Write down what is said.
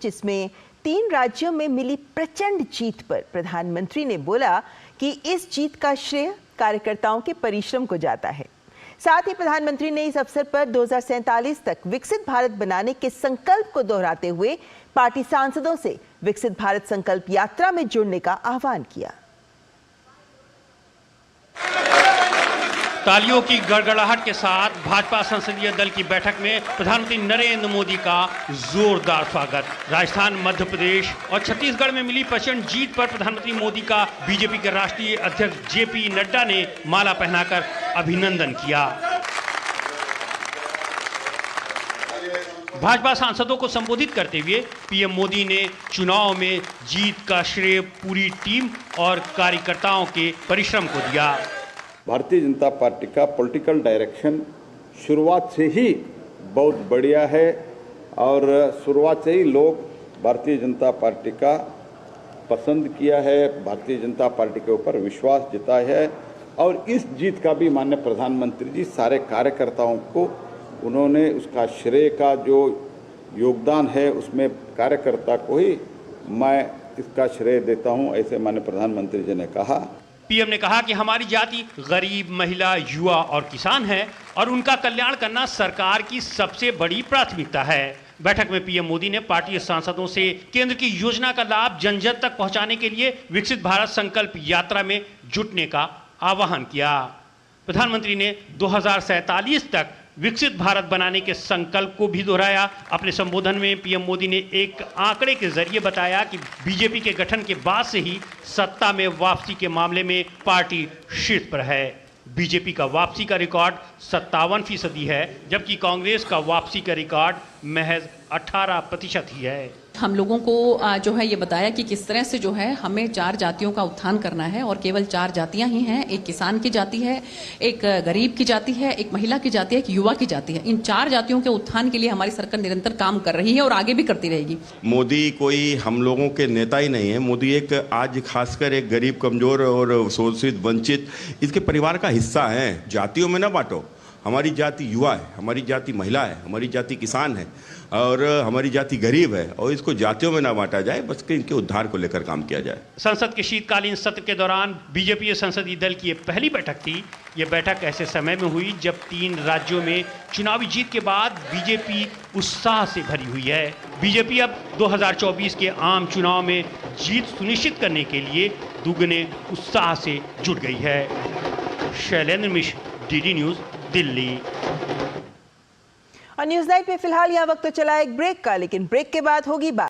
जिसमें 3 राज्यों में मिली प्रचंड जीत पर प्रधानमंत्री ने बोला कि इस जीत का श्रेय कार्यकर्ताओं के परिश्रम को जाता है। साथ ही प्रधानमंत्री ने इस अवसर पर 2047 तक विकसित भारत बनाने के संकल्प को दोहराते हुए पार्टी सांसदों से विकसित भारत संकल्प यात्रा में जुड़ने का आह्वान किया। तालियों की गड़गड़ाहट के साथ भाजपा संसदीय दल की बैठक में प्रधानमंत्री नरेंद्र मोदी का जोरदार स्वागत। राजस्थान, मध्य प्रदेश और छत्तीसगढ़ में मिली प्रचंड जीत पर प्रधानमंत्री मोदी का बीजेपी के राष्ट्रीय अध्यक्ष जेपी नड्डा ने माला पहनाकर अभिनंदन किया। भाजपा सांसदों को संबोधित करते हुए पीएम मोदी ने चुनाव में जीत का श्रेय पूरी टीम और कार्यकर्ताओं के परिश्रम को दिया। भारतीय जनता पार्टी का पॉलिटिकल डायरेक्शन शुरुआत से ही बहुत बढ़िया है और शुरुआत से ही लोग भारतीय जनता पार्टी का पसंद किया है, भारतीय जनता पार्टी के ऊपर विश्वास जताया है और इस जीत का भी माननीय प्रधानमंत्री जी सारे कार्यकर्ताओं को उन्होंने उसका श्रेय का जो योगदान है उसमें कार्यकर्ता को ही मैं इसका श्रेय देता हूं, ऐसे माननीय प्रधानमंत्री जी ने कहा। पीएम ने कहा कि हमारी जाति गरीब, महिला, युवा और किसान है और उनका कल्याण करना सरकार की सबसे बड़ी प्राथमिकता है। बैठक में पीएम मोदी ने पार्टी सांसदों से केंद्र की योजना का लाभ जन जन तक पहुंचाने के लिए विकसित भारत संकल्प यात्रा में जुटने का आह्वान किया। प्रधानमंत्री ने 2047 तक विकसित भारत बनाने के संकल्प को भी दोहराया। अपने संबोधन में पीएम मोदी ने एक आंकड़े के जरिए बताया कि बीजेपी के गठन के बाद से ही सत्ता में वापसी के मामले में पार्टी शीर्ष पर है। बीजेपी का वापसी का रिकॉर्ड 57% है, जबकि कांग्रेस का वापसी का रिकॉर्ड महज 18% ही है। हम लोगों को जो है ये बताया कि किस तरह से जो है हमें 4 जातियों का उत्थान करना है और केवल 4 जातियां ही हैं। एक किसान की जाति है, एक गरीब की जाति है, एक महिला की जाति है, एक युवा की जाति है। इन 4 जातियों के उत्थान के लिए हमारी सरकार निरंतर काम कर रही है और आगे भी करती रहेगी। मोदी कोई हम लोगों के नेता ही नहीं है। मोदी एक आज खासकर एक गरीब, कमजोर और शोषित, वंचित इसके परिवार का हिस्सा है। जातियों में ना बांटो। हमारी जाति युवा है, हमारी जाति महिला है, हमारी जाति किसान है और हमारी जाति गरीब है और इसको जातियों में ना बांटा जाए, बस कि इनके उद्धार को लेकर काम किया जाए। संसद के शीतकालीन सत्र के दौरान बीजेपी संसदीय दल की ये पहली बैठक थी। ये बैठक ऐसे समय में हुई जब 3 राज्यों में चुनावी जीत के बाद बीजेपी उत्साह से भरी हुई है। बीजेपी अब 2024 के आम चुनाव में जीत सुनिश्चित करने के लिए दुगने उत्साह से जुट गई है। शैलेंद्र मिश्र, डीडी न्यूज़, दिल्ली। और न्यूज़ नाइट में फिलहाल यह वक्त तो चला एक ब्रेक का, लेकिन ब्रेक के बाद होगी बात।